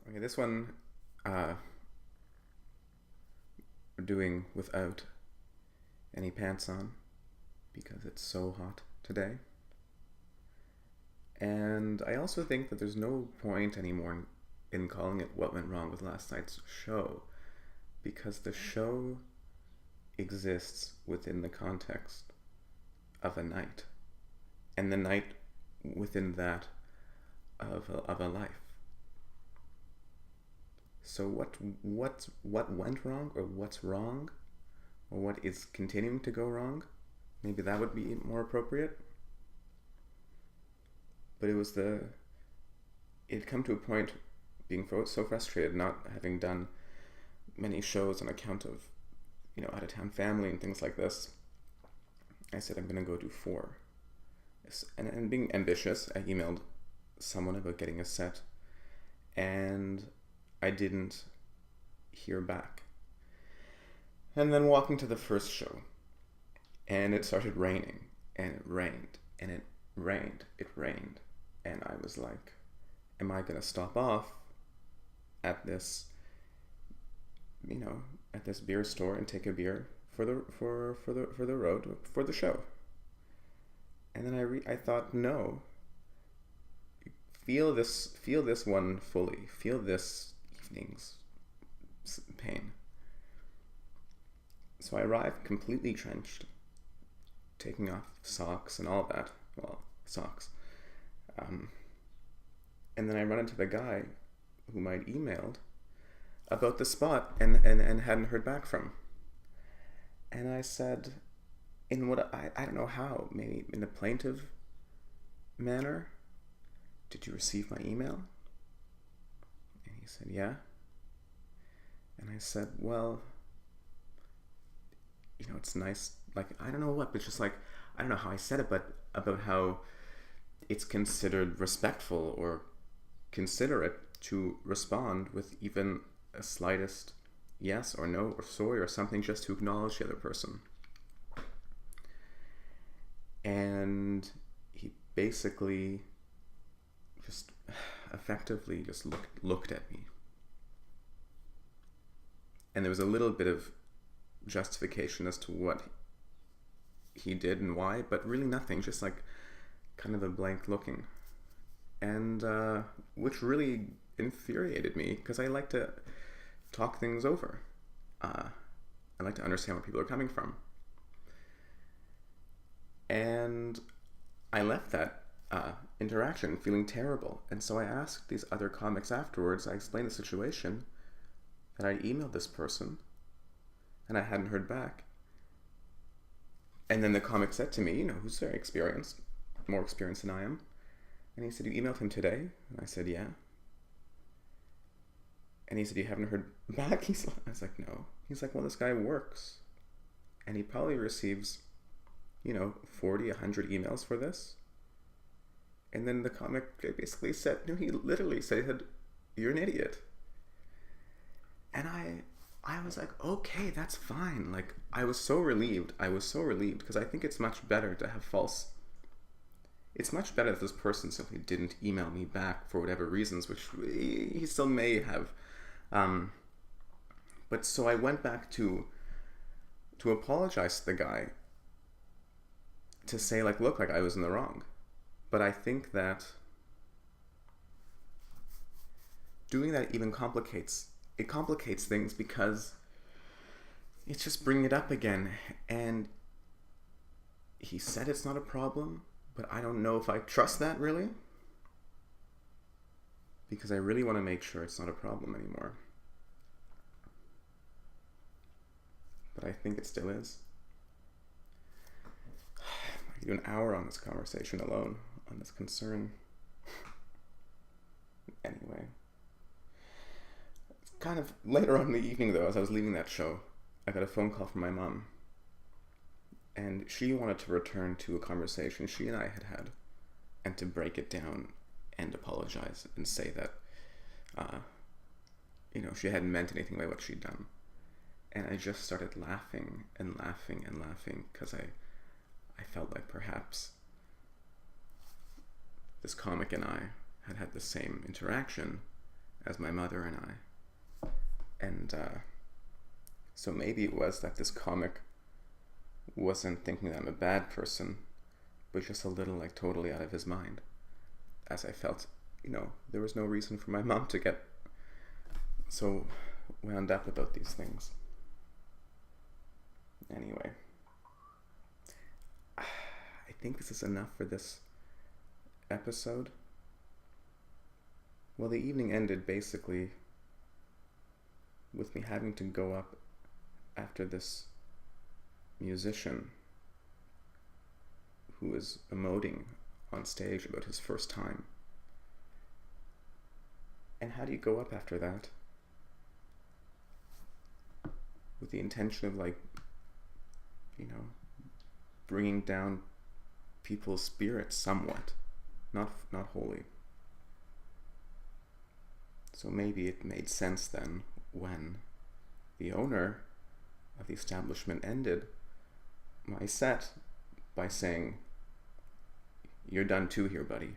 Okay, this one uh, we're doing without any pants on because it's so hot today. And I also think that there's no point anymore in calling it what went wrong with last night's show because the show exists within the context of a night and the night within that of a life. So what went wrong or what's wrong or what is continuing to go wrong? Maybe that would be more appropriate. But it had come to a point being so frustrated not having done many shows on account of out of town family and things like this. I said I'm gonna go do 4. And being ambitious, I emailed someone about getting a set, and I didn't hear back. And then walking to the first show, and it started raining, and it rained, and it rained, and I was like, am I gonna stop off at this, at this beer store and take a beer for the road for the show? And then I thought, no. Feel this one fully. Feel this evening's pain. So I arrived completely drenched, taking off socks and all that. Well, socks. And then I run into the guy whom I'd emailed about the spot and hadn't heard back from. And I said, in what I don't know how, maybe in a plaintive manner, did you receive my email? And he said, yeah. And I said, well, it's nice, like, I don't know what, but just like, I don't know how I said it, but about how it's considered respectful or considerate to respond with even a slightest yes or no or sorry or something just to acknowledge the other person. And he basically just effectively just looked at me. And there was a little bit of justification as to what he did and why, but really nothing, just like kind of a blank looking. And which really infuriated me because I like to talk things over. I like to understand where people are coming from. And I left that interaction feeling terrible. And so I asked these other comics afterwards, I explained the situation, that I emailed this person and I hadn't heard back. And then the comic said to me, who's very experienced, more experienced than I am, and he said, you emailed him today? And I said, yeah. And he said, you haven't heard back? I was like, no. He's like, well, this guy works. And he probably receives, 40, 100 emails for this. And then the comic basically said, no, he literally said, you're an idiot. And I was like, okay, that's fine. Like, I was so relieved because I think it's much better to have it's much better if this person simply didn't email me back for whatever reasons, which he still may have. But so I went back to apologize to the guy, to say, like, look, like, I was in the wrong. But I think that doing that even complicates things because it's just bringing it up again. And he said it's not a problem, but I don't know if I trust that really, because I really want to make sure it's not a problem anymore. But I think it still is. I could do an hour on this conversation alone, on this concern. Anyway. It's kind of later on in the evening, though, as I was leaving that show, I got a phone call from my mom. And she wanted to return to a conversation she and I had had, and to break it down and apologize and say that, she hadn't meant anything by what she'd done. And I just started laughing and laughing and laughing because I felt like perhaps this comic and I had had the same interaction as my mother and I. And so maybe it was that this comic wasn't thinking that I'm a bad person, but just a little like totally out of his mind, as I felt, there was no reason for my mom to get so wound up about these things. Anyway, I think this is enough for this episode. Well, the evening ended basically with me having to go up after this musician who was emoting on stage about his first time. And how do you go up after that? With the intention of bringing down people's spirits somewhat, not wholly. So maybe it made sense then when the owner of the establishment ended my set by saying, "You're done too here, buddy."